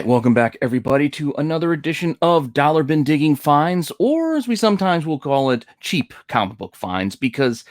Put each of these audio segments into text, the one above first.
Right, welcome back everybody to another edition of Dollar Bin Digging Finds, or as we sometimes will call it, cheap comic book finds, because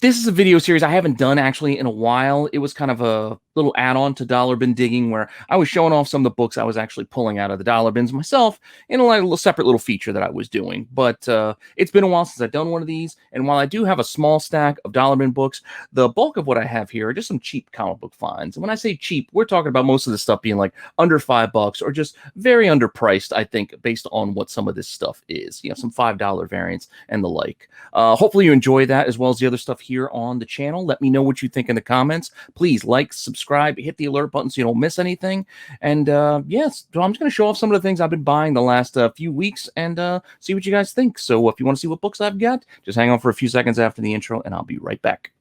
this is a video series I haven't done actually in a while. It was kind of a little add-on to Dollar Bin Digging where I was showing off some of the books I was actually pulling out of the dollar bins myself in a little separate little feature that I was doing. But it's been a while since I've done one of these, and while I do have a small stack of dollar bin books, the bulk of what I have here are just some cheap comic book finds. And when I say cheap, we're talking about most of the stuff being like under $5 or just very underpriced, I think, based on what some of this stuff is. You know, some $5 variants and the like. Hopefully you enjoy that as well as the other stuff here on the channel. Let me know what you think in the comments. Please like, subscribe, hit the alert button so you don't miss anything. And yes, so I'm just going to show off some of the things I've been buying the last few weeks and see what you guys think. So if you want to see what books I've got, just hang on for a few seconds after the intro and I'll be right back.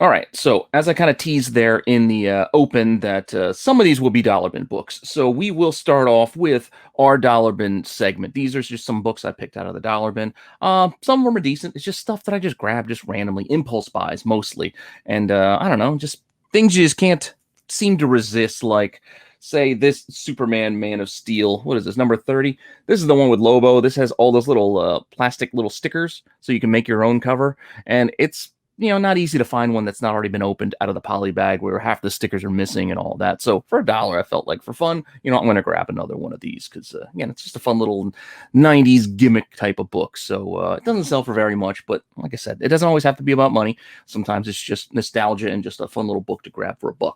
All right, so as I kind of teased there in the open that some of these will be dollar bin books. So we will start off with our dollar bin segment. These are just some books I picked out of the dollar bin. Some of them are decent. It's just stuff that I just grabbed just randomly, impulse buys mostly. And I don't know, just things you just can't seem to resist, like say this Superman Man of Steel. What is this, number 30? This is the one with Lobo. This has all those little plastic little stickers so you can make your own cover. And it's not easy to find one that's not already been opened out of the poly bag where half the stickers are missing and all that. So for $1, I felt like for fun, I'm going to grab another one of these because, again, it's just a fun little 90s gimmick type of book. So it doesn't sell for very much, but like I said, it doesn't always have to be about money. Sometimes it's just nostalgia and just a fun little book to grab for $1.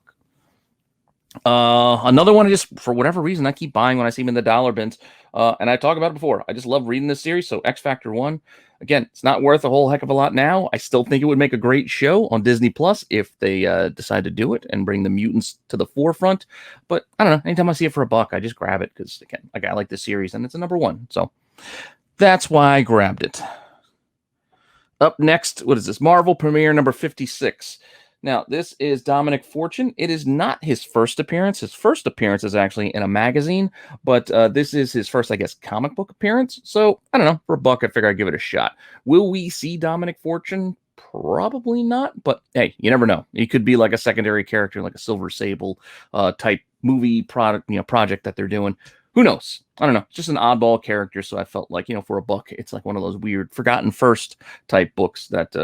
Another one, just for whatever reason, I keep buying when I see them in the dollar bins. And I talked about it before. I just love reading this series. So X Factor 1, again, it's not worth a whole heck of a lot now. I still think it would make a great show on Disney Plus if they decide to do it and bring the mutants to the forefront. But I don't know. Anytime I see it for $1, I just grab it because, again, I like this series and it's a number 1. So that's why I grabbed it. Up next, what is this? Marvel Premiere number 56. Now, this is Dominic Fortune. It is not his first appearance. His first appearance is actually in a magazine, but this is his first, I guess, comic book appearance. So, I don't know. For $1, I figure I'd give it a shot. Will we see Dominic Fortune? Probably not, but hey, you never know. He could be like a secondary character, like a Silver Sable type movie project that they're doing. Who knows? I don't know. It's just an oddball character, so I felt like, for $1, it's like one of those weird forgotten first type books that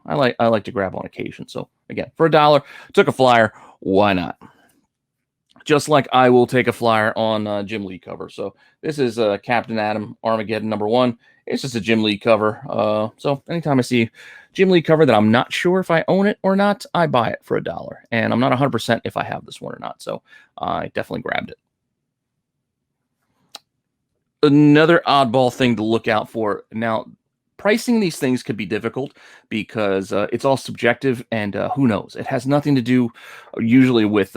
I like to grab on occasion. So again, for $1, took a flyer. Why not? Just like I will take a flyer on Jim Lee cover. So this is Captain Atom Armageddon number 1. It's just a Jim Lee cover. So anytime I see Jim Lee cover that I'm not sure if I own it or not, I buy it for $1. And I'm not 100% if I have this one or not. So I definitely grabbed it. Another oddball thing to look out for. Now, pricing these things could be difficult because it's all subjective and who knows? It has nothing to do usually with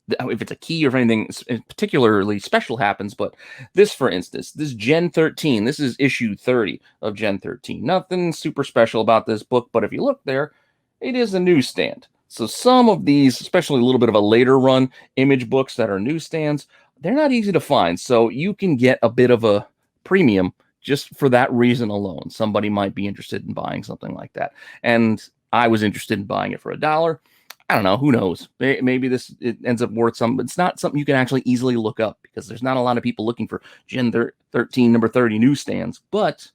if it's a key or if anything particularly special happens. But this, for instance, this Gen 13, this is issue 30 of Gen 13. Nothing super special about this book, but if you look there, it is a newsstand. So some of these, especially a little bit of a later run image books that are newsstands, they're not easy to find. So you can get a bit of a premium just for that reason alone. Somebody might be interested in buying something like that. And I was interested in buying it for $1. I don't know. Who knows? Maybe it ends up worth something, but it's not something you can actually easily look up because there's not a lot of people looking for Gen 13, number 30 newsstands. But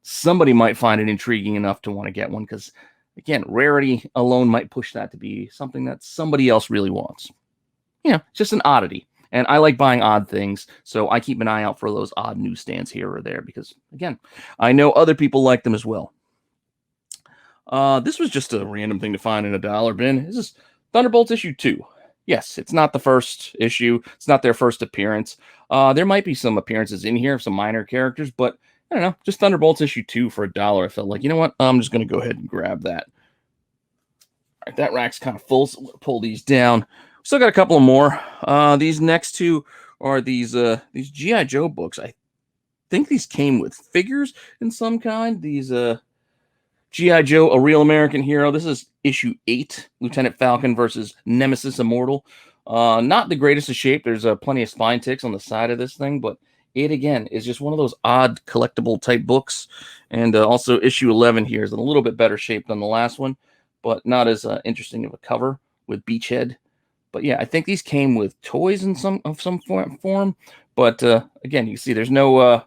somebody might find it intriguing enough to want to get one because, again, rarity alone might push that to be something that somebody else really wants. It's just an oddity. And I like buying odd things, so I keep an eye out for those odd newsstands here or there because, again, I know other people like them as well. This was just a random thing to find in a dollar bin. This is Thunderbolts issue 2. Yes, it's not the first issue. It's not their first appearance. There might be some appearances in here of some minor characters, but I don't know. Just Thunderbolts issue 2 for $1. I felt like, you know what? I'm just going to go ahead and grab that. All right, that rack's kind of full, so we'll pull these down. Still got a couple of more. These next two are these G.I. Joe books. I think these came with figures in some kind. These G.I. Joe, A Real American Hero. This is issue 8, Lieutenant Falcon versus Nemesis Immortal. Not the greatest of shape. There's plenty of spine ticks on the side of this thing, but it again is just one of those odd collectible type books. And also issue 11 here is in a little bit better shape than the last one, but not as interesting of a cover with Beachhead. But yeah, I think these came with toys in some form. But again, you see there's no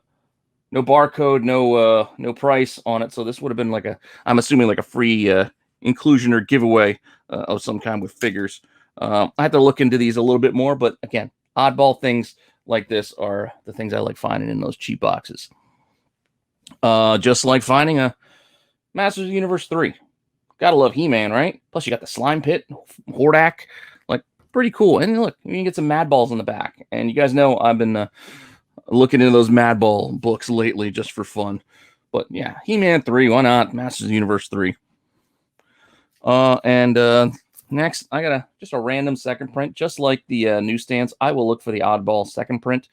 barcode, no price on it. So this would have been like I'm assuming like a free inclusion or giveaway of some kind with figures. I have to look into these a little bit more, but again, oddball things like this are the things I like finding in those cheap boxes. Just like finding a Masters of the Universe 3. Gotta love He-Man, right? Plus you got the Slime Pit, Hordak, like pretty cool. And look, you can get some Mad Balls in the back. And you guys know I've been looking into those Mad Ball books lately just for fun. But yeah, He-Man 3, why not? Masters of the Universe 3. Next, I got just a random second print. Just like the newsstands, I will look for the oddball second print.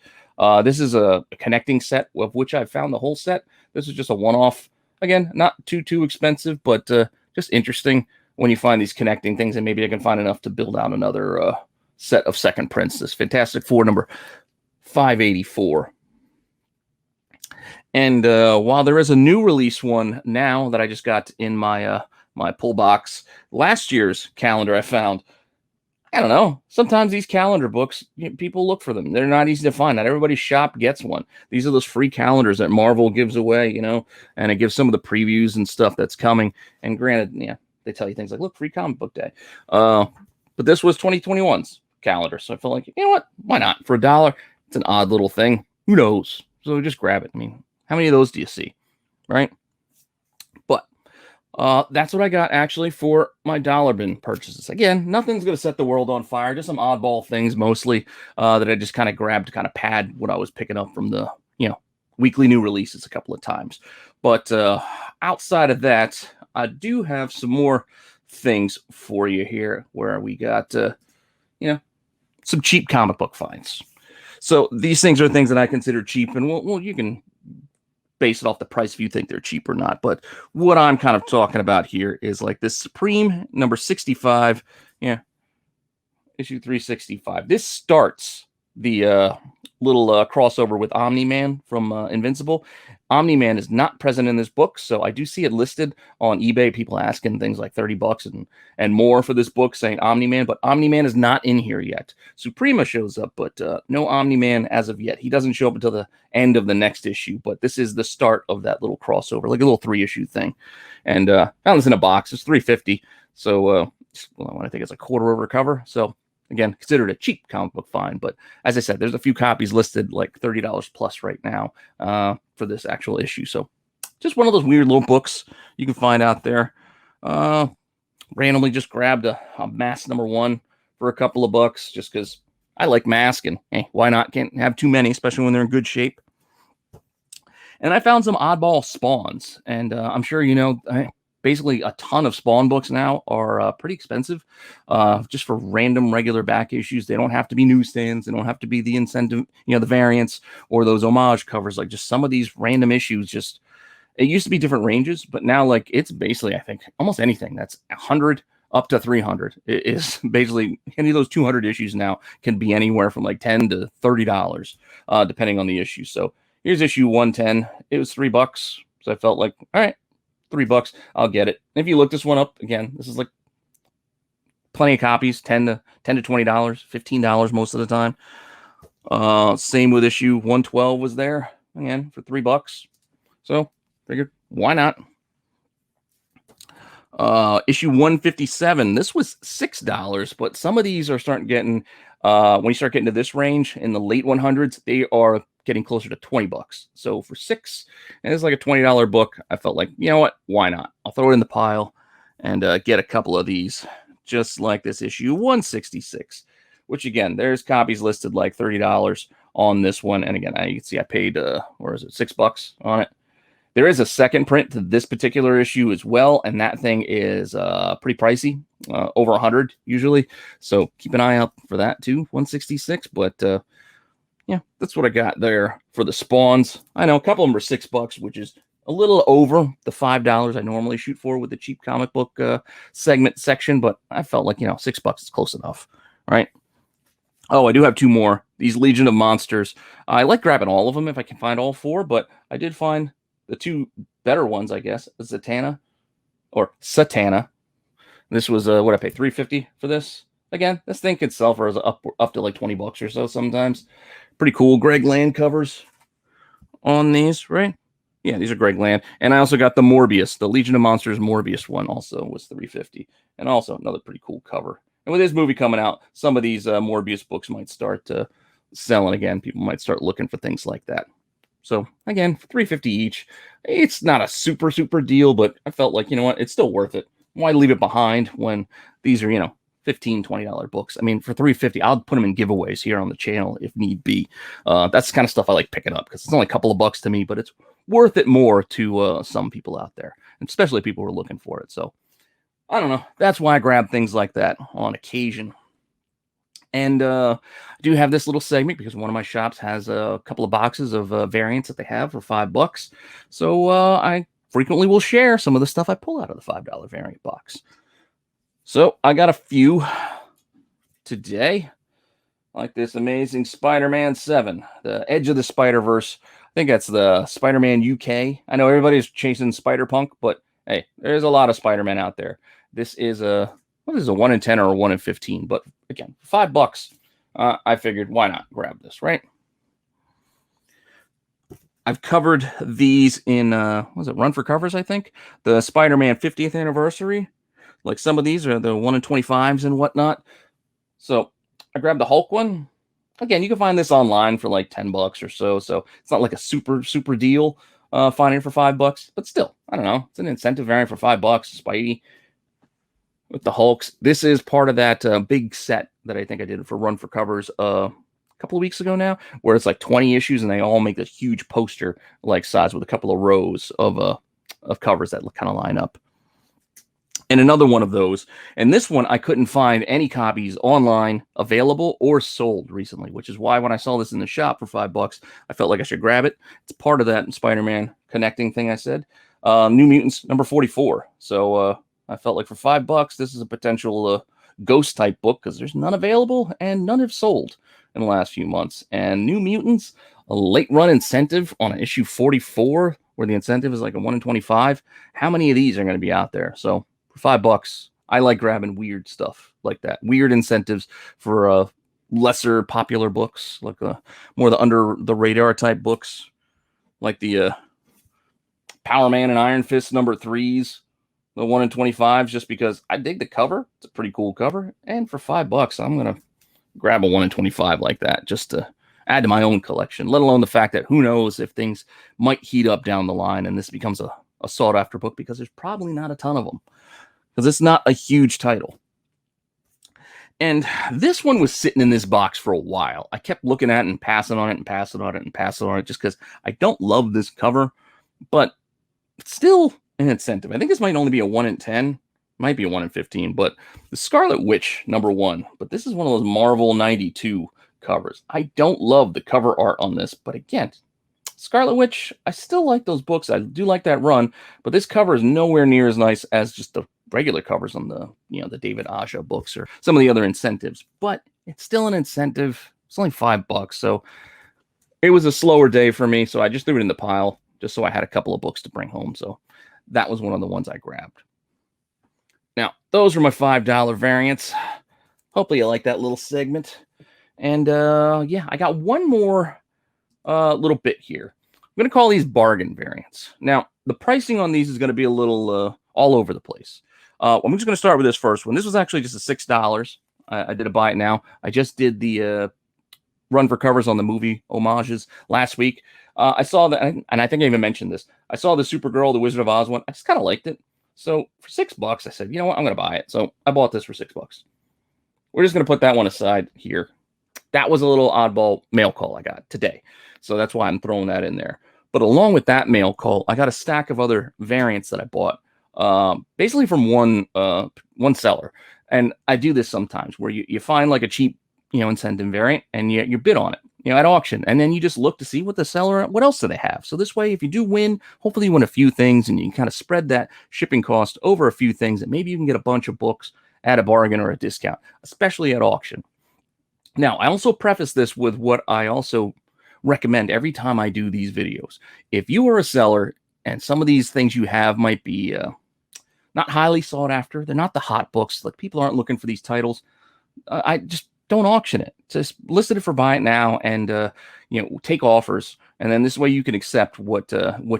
This is a connecting set, of which I found the whole set. This is just a one-off. Again, not too expensive, but just interesting when you find these connecting things, and maybe I can find enough to build out another set of second prints. This Fantastic Four number 584. And while there is a new release one now that I just got in my my pull box, last year's calendar I found. I don't know. Sometimes these calendar books, people look for them. They're not easy to find. Not everybody's shop gets one. These are those free calendars that Marvel gives away, and it gives some of the previews and stuff that's coming. And granted, yeah, they tell you things like, look, free comic book day. But this was 2021's calendar. So I felt like, you know what? Why not? For $1, it's an odd little thing. Who knows? So just grab it. I mean, how many of those do you see? Right? That's what I got actually for my dollar bin purchases. Again, nothing's going to set the world on fire. Just some oddball things mostly that I just kind of grabbed to kind of pad what I was picking up from the, weekly new releases a couple of times. But outside of that, I do have some more things for you here where we got, some cheap comic book finds. So these things are things that I consider cheap, and well, you can base it off the price if you think they're cheap or not. But what I'm kind of talking about here is like this Supreme number 65, issue 365. This starts the little crossover with Omni-Man from Invincible. Omni-Man is not present in this book, so I do see it listed on eBay. People asking things like $30 and more for this book, saying Omni-Man, but Omni-Man is not in here yet. Suprema shows up, but no Omni-Man as of yet. He doesn't show up until the end of the next issue, but this is the start of that little crossover, like a little 3-issue thing. And found this in a box. It's $3.50, so I think it's a quarter over cover. So again, considered a cheap comic book find, but as I said, there's a few copies listed like $30 plus right now for this actual issue. So just one of those weird little books you can find out there. Randomly just grabbed a Mask number 1 for a couple of bucks just because I like Mask, and hey, why not? Can't have too many, especially when they're in good shape. And I found some oddball Spawns, and I'm sure basically a ton of Spawn books now are pretty expensive just for random regular back issues. They don't have to be newsstands. They don't have to be the incentive, the variants or those homage covers. Like just some of these random issues, it used to be different ranges, but now like it's basically, I think, almost anything that's 100 up to 300 is basically any of those 200 issues now can be anywhere from like $10 to $30 depending on the issue. So here's issue 110. It was $3. So I felt like, all right, $3, I'll get it. And if you look this one up, again, this is like plenty of copies, $10 to $20, $15 most of the time. Same with issue 112 was there again for $3. So figured, why not? Issue 157. This was $6, but some of these are starting getting when you start getting to this range in the late 100s, they are getting closer to $20. So for $6, and it's like a $20 book, I felt like, you know what? Why not? I'll throw it in the pile and get a couple of these, just like this issue 166, which again, there's copies listed like $30 on this one. And again, you can see I paid, or is it $6 on it? There is a second print to this particular issue as well, and that thing is pretty pricey, over 100 usually. So keep an eye out for that too, 166. But yeah, that's what I got there for the Spawns. I know a couple of them are $6, which is a little over the $5 I normally shoot for with the cheap comic book segment section, but I felt like $6 is close enough, right? Oh, I do have two more. These Legion of Monsters. I like grabbing all of them if I can find all four, but I did find the two better ones, I guess. Zatanna or Satana. This was what I pay, $3.50 for this. Again, this thing could sell for up to like $20 or so sometimes. Pretty cool. Greg Land covers on these, right? Yeah, these are Greg Land. And I also got the Morbius, the Legion of Monsters Morbius one also was $3.50. And also another pretty cool cover. And with this movie coming out, some of these Morbius books might start selling again. People might start looking for things like that. So again, $3.50 each. It's not a super deal, but I felt like, you know what, it's still worth it. Why leave it behind when these are, you know, $15, $20 books? I mean, for $3.50, I'll put them in giveaways here on the channel if need be. That's the kind of stuff I like picking up because it's only a couple of bucks to me, but it's worth it more to some people out there, and especially people who are looking for it. So I don't know. That's why I grab things like that on occasion. And I do have this little segment because one of my shops has a couple of boxes of variants that they have for $5. So I frequently will share some of the stuff I pull out of the $5 variant box. So I got a few today, like this amazing Spider-Man 7, the Edge of the Spider-Verse. I think that's the Spider-Man UK. I know everybody's chasing Spider-Punk, but hey, there's a lot of Spider-Man out there. This is a 1 in 10 or a 1 in 15, but again, $5. I figured, why not grab this, right? I've covered these in was it Run for Covers, I think? The Spider-Man 50th anniversary. Like some of these are the 1 in 25s and whatnot. So I grabbed the Hulk one. Again, you can find this online for like $10 or so. So it's not like a super deal finding it for $5, but still, I don't know. It's an incentive variant for $5. Spidey with the Hulks. This is part of that big set that I think I did for Run for Covers a couple of weeks ago now, where it's like 20 issues and they all make this huge poster like size with a couple of rows of covers that kind of line up. And another one of those, and this one I couldn't find any copies online available or sold recently, which is why when I saw this in the shop for $5, I felt like I should grab it. It's part of that Spider-Man connecting thing I said. New Mutants number 44. So I felt like for $5, this is a potential ghost type book because there's none available and none have sold in the last few months. And New Mutants, a late run incentive on issue 44, where the incentive is like a 1 in 25. How many of these are going to be out there? So for $5, I like grabbing weird stuff like that. Weird incentives for lesser popular books, like more the under the radar type books, like the Power Man and Iron Fist number 3s, the 1 in 25s, just because I dig the cover. It's a pretty cool cover. And for $5, I'm going to grab a 1 in 25 like that just to add to my own collection, let alone the fact that who knows if things might heat up down the line and this becomes a sought after book, because there's probably not a ton of them because it's not a huge title. And this one was sitting in this box for a while. I kept looking at it and passing on it and passing on it and passing on it just because I don't love this cover, but it's still an incentive. I think this might only be a 1 in 10, might be a 1 in 15, but the Scarlet Witch number 1. But this is one of those Marvel 92 covers. I don't love the cover art on this, but again, Scarlet Witch, I still like those books. I do like that run, but this cover is nowhere near as nice as just the regular covers on the, you know, the David Aja books or some of the other incentives, but it's still an incentive. It's only $5, so it was a slower day for me, so I just threw it in the pile just so I had a couple of books to bring home. So that was one of the ones I grabbed. Now, those were my $5 variants. Hopefully you like that little segment. And yeah, I got one more little bit here. I'm going to call these bargain variants. Now, the pricing on these is going to be a little all over the place. I'm just going to start with this first one. This was actually just a $6. I did a buy it now. I just did the Run for Covers on the movie homages last week. I saw that, and I think I even mentioned this. I saw the Supergirl, the Wizard of Oz one. I just kind of liked it. So for $6, I said, you know what? I'm going to buy it. So I bought this for $6. We're just going to put that one aside here. That was a little oddball mail call I got today. So that's why I'm throwing that in there. But along with that mail call, I got a stack of other variants that I bought, basically from one seller. And I do this sometimes where you find like a cheap, incentive variant and you bid on it, at auction. And then you just look to see what the seller, what else do they have? So this way, if you do win, hopefully you win a few things and you can kind of spread that shipping cost over a few things, and maybe you can get a bunch of books at a bargain or a discount, especially at auction. Now, I also preface this with what I also recommend every time I do these videos. If you are a seller and some of these things you have might be not highly sought after, they're not the hot books, like people aren't looking for these titles, I just don't auction it. Just list it for buy it now, and take offers, and then this way you can accept what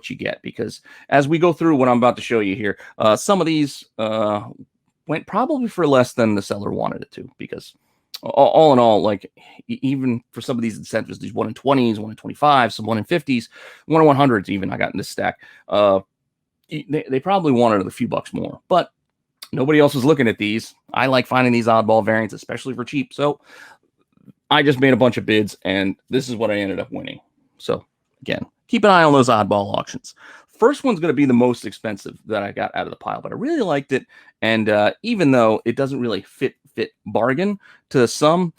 you get. Because as we go through what I'm about to show you here, some of these went probably for less than the seller wanted it to. Because all in all, like even for some of these incentives, these 1 in 20s, 1 in 25s, some 1 in 50s, 1 in 100s, even I got in this stack. They probably wanted a few bucks more, but nobody else was looking at these. I like finding these oddball variants, especially for cheap. So I just made a bunch of bids, and this is what I ended up winning. So again, keep an eye on those oddball auctions. First one's going to be the most expensive that I got out of the pile, but I really liked it. And even though it doesn't really fit bargain to some,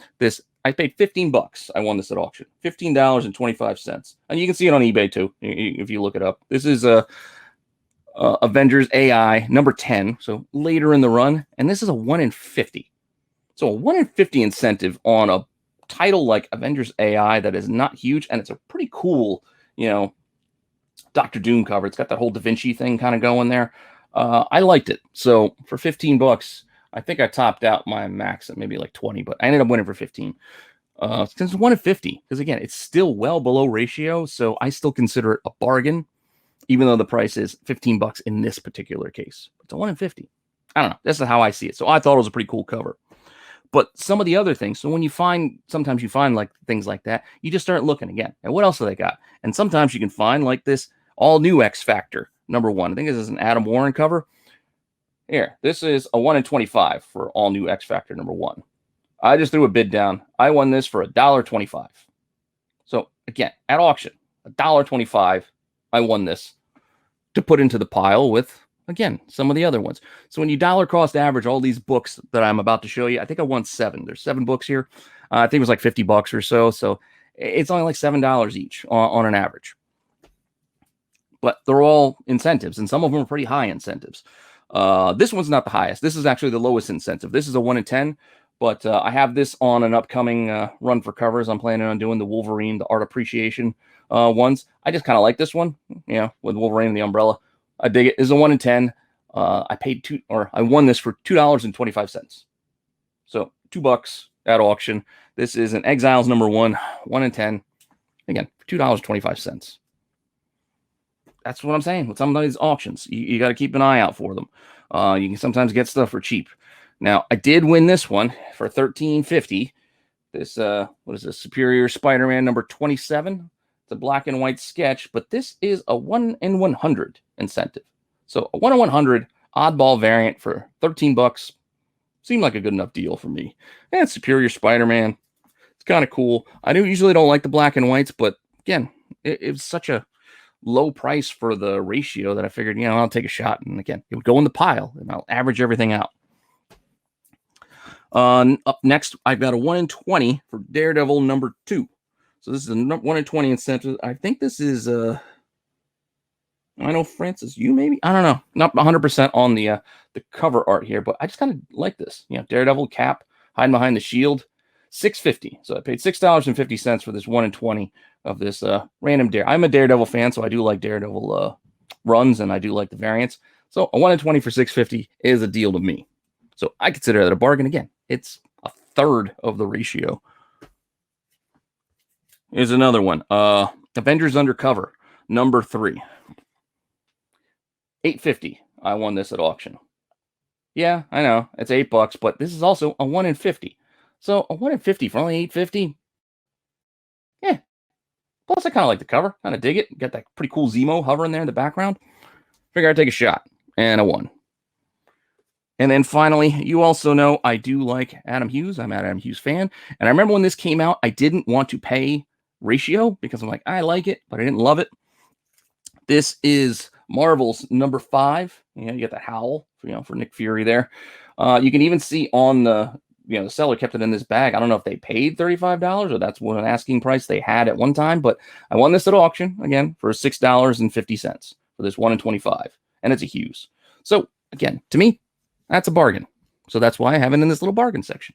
I paid $15. I won this at auction, $15.25, and you can see it on eBay too if you look it up. This is a Avengers AI number 10, so later in the run, and this is a 1 in 50. So a 1 in 50 incentive on a title like Avengers AI that is not huge, and it's a pretty cool, Doctor Doom cover. It's got that whole Da Vinci thing kind of going there. I liked it. So for $15, I think I topped out my max at maybe like 20, but I ended up winning for 15. Since it's 1 in 50, because again, it's still well below ratio, so I still consider it a bargain, even though the price is $15 in this particular case. It's a 1 in 50. I don't know. This is how I see it. So I thought it was a pretty cool cover. But some of the other things, so when sometimes you find like things like that, you just start looking again. And what else do they got? And sometimes you can find like this all new X Factor number 1. I think this is an Adam Warren cover. Here, this is a 1 in 25 for all new X Factor number 1. I just threw a bid down. I won this for $1.25. So again, at auction, $1.25. I won this to put into the pile with, again, some of the other ones. So when you dollar cost average all these books that I'm about to show you, I think I won 7. There's 7 books here. I think it was like $50 or so. So it's only like $7 each on an average. But they're all incentives, and some of them are pretty high incentives. This one's not the highest. This is actually the lowest incentive. This is a 1 in 10, but I have this on an upcoming run for covers. I'm planning on doing the Wolverine, the Art Appreciation ones. I just kind of like this one, with Wolverine and the umbrella. I dig it. It's a 1 in 10. I won this for $2.25. So $2 at auction. This is an Exiles number 1, 1 in 10. Again, $2.25. That's what I'm saying with some of these auctions. You got to keep an eye out for them. You can sometimes get stuff for cheap. Now, I did win this one for $13.50. This, what is this? Superior Spider-Man number 27. It's a black and white sketch, but this is a 1 in 100 incentive. So a 1 in 100 oddball variant for $13 seemed like a good enough deal for me. And Superior Spider-Man. It's kind of cool. I usually don't like the black and whites, but again, it was such a low price for the ratio that I figured, I'll take a shot. And again, it would go in the pile and I'll average everything out. Up next, I've got a 1 in 20 for Daredevil number 2. So this is a 1 in 20 incentive. I think this is, I know Francis, maybe? I don't know. Not 100% on the cover art here, but I just kind of like this. Daredevil cap, hiding behind the shield. $6.50. So I paid $6.50 for this 1 in 20 of this random Dare. I'm a Daredevil fan, so I do like Daredevil runs, and I do like the variants. So a 1 in 20 for $6.50 is a deal to me. So I consider that a bargain. Again, it's a third of the ratio. Here's another one. Avengers Undercover, number 3. $8.50. I won this at auction. Yeah, I know. It's $8, but this is also a 1 in 50. So a 1 in 50 for only $8.50. Yeah. Plus, I kind of like the cover. Kind of dig it. Got that pretty cool Zemo hovering there in the background. Figure I'd take a shot. And I won. And then finally, you also know I do like Adam Hughes. I'm an Adam Hughes fan. And I remember when this came out, I didn't want to pay ratio because I'm like, I like it, but I didn't love it. This is Marvel's number 5. You get that howl, for Nick Fury there. You can even see on the seller kept it in this bag. I don't know if they paid $35 or that's what an asking price they had at one time, but I won this at auction again for $6.50 for this 1 in 25, and it's a Hughes. So again, to me, that's a bargain. So that's why I have it in this little bargain section.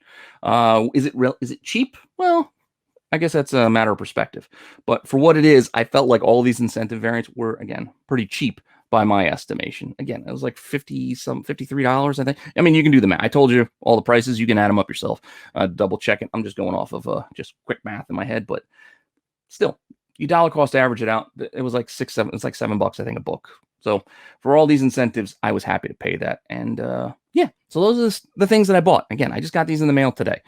Is it real? Is it cheap? Well, I guess that's a matter of perspective. But for what it is, I felt like all these incentive variants were, again, pretty cheap by my estimation. Again, it was like $53, I think. I mean, you can do the math. I told you all the prices. You can add them up yourself. Double check it. I'm just going off of just quick math in my head, but still, you dollar cost average it out. It was like it's like $7, I think, a book. So for all these incentives, I was happy to pay that. And yeah, so those are the things that I bought. Again, I just got these in the mail today.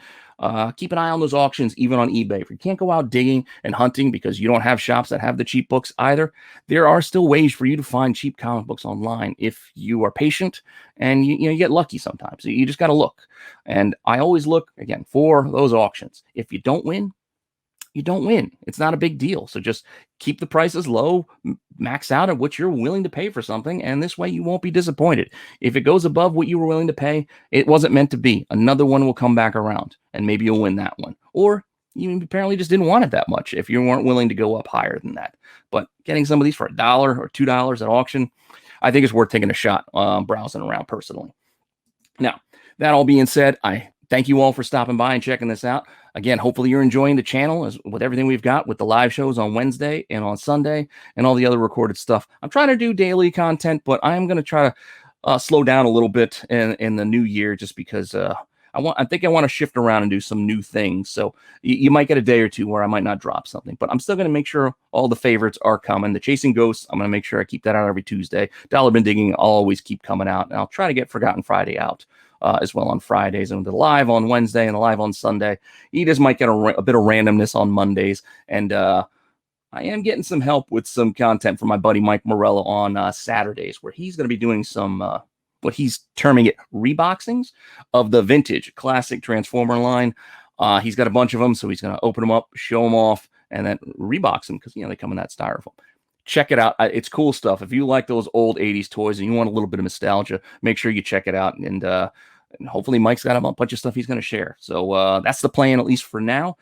Keep an eye on those auctions, even on eBay. If you can't go out digging and hunting because you don't have shops that have the cheap books either, there are still ways for you to find cheap comic books online if you are patient and you get lucky sometimes. You just got to look. And I always look, again, for those auctions. If you don't win, you don't win. It's not a big deal. So just keep the prices low, max out at what you're willing to pay for something, and this way you won't be disappointed. If it goes above what you were willing to pay, it wasn't meant to be. Another one will come back around, and maybe you'll win that one. Or you apparently just didn't want it that much if you weren't willing to go up higher than that. But getting some of these for $1 or $2 at auction, I think it's worth taking a shot browsing around personally. Now, that all being said, I thank you all for stopping by and checking this out. Again, hopefully you're enjoying the channel with everything we've got with the live shows on Wednesday and on Sunday and all the other recorded stuff. I'm trying to do daily content, but I am going to try to slow down a little bit in the new year just because I think I want to shift around and do some new things. So you might get a day or two where I might not drop something, but I'm still going to make sure all the favorites are coming. The Chasing Ghosts, I'm going to make sure I keep that out every Tuesday. Dollar Bin Digging, I'll always keep coming out, and I'll try to get Forgotten Friday out as well on Fridays, and the live on Wednesday and the live on Sunday. You just might get a bit of randomness on Mondays, and I am getting some help with some content from my buddy Mike Morello on Saturdays, where he's going to be doing some what he's terming it reboxings of the vintage classic Transformer line. He's got a bunch of them, so he's going to open them up, show them off, and then rebox them because they come in that styrofoam. Check it out. It's cool stuff. If you like those old 80s toys and you want a little bit of nostalgia, make sure you check it out. And hopefully Mike's got a bunch of stuff he's going to share. So that's the plan, at least for now.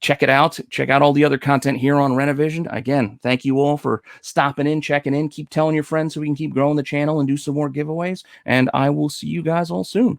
Check it out. Check out all the other content here on Rennavision. Again, thank you all for stopping in, checking in. Keep telling your friends so we can keep growing the channel and do some more giveaways. And I will see you guys all soon.